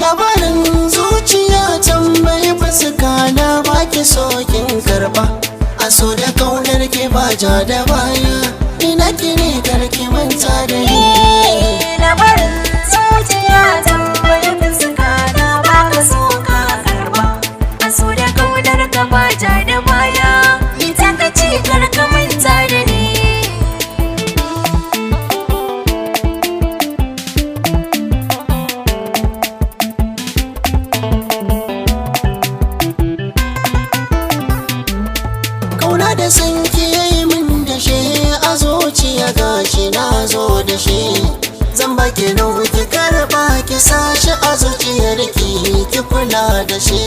labarin zuciya tambayi fuska na baki sokin karba a so da kaunar ke ba ja da baya ina kine karki manta da ni labarin zuciya tambayi fuska na baka so ka karba a so da kaunar ka ba ja da baya ita ka ce karka manta da ni da san ki yayi min da shi a zuciya gashi na zo da shi zan baki nau'i ki karba ki sashi a zuciyar ki kula da shi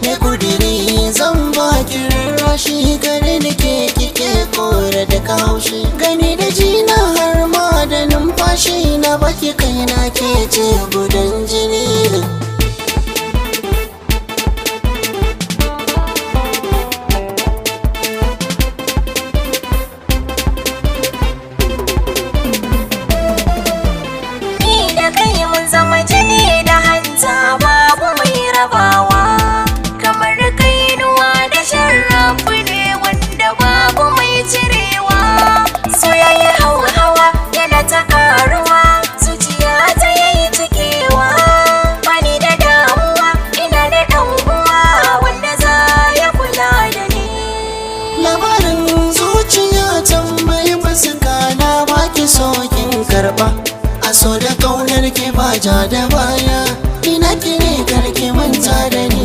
ne kudiri zan baki rashi gare ni ke kike kore da kaushi gani da jina har ma da numfashi na baki kaina ke ce gudan jini kamar kainuwa da sharrafu ne wanda babu mai cirewa soyayya hawa yana ta karuwa zuciya ta yayi cikewa bani da damuwa ina da dan uwa wanda za ya kula da ni labarin zuciya tambayi fuska na baki sokin karba a so da kaunar ke ba ja da baya ina kine karki manta da ni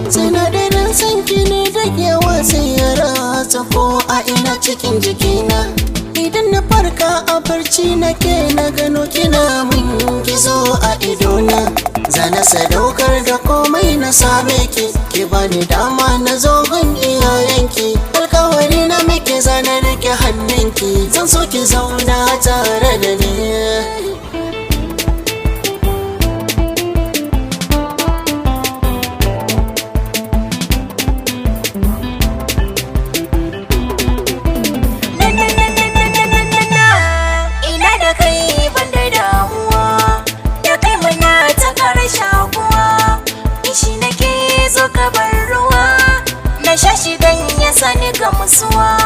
sinadarin sanki ne da yawa sai ya ratsa ko a ina cikin jikina idan na farka a barci nake na gano kina min gizo a idona zana sadaukar da komai na same ki bani dama na zo gun iyayenki alkawari na muke zana rike hannunki zan so ki zauna tare da ni shashi dan ya sani ga musuwa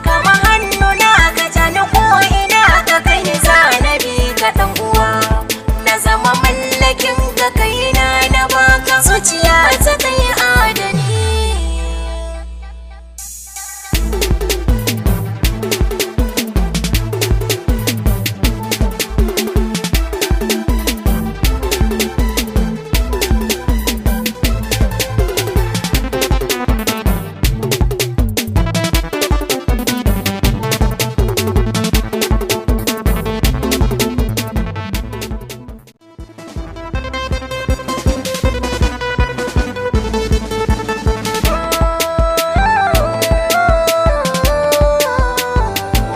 kama hannu na aka jani ko ina aka kai ni zanabi ka dan uwa na zama mallakin ga kaina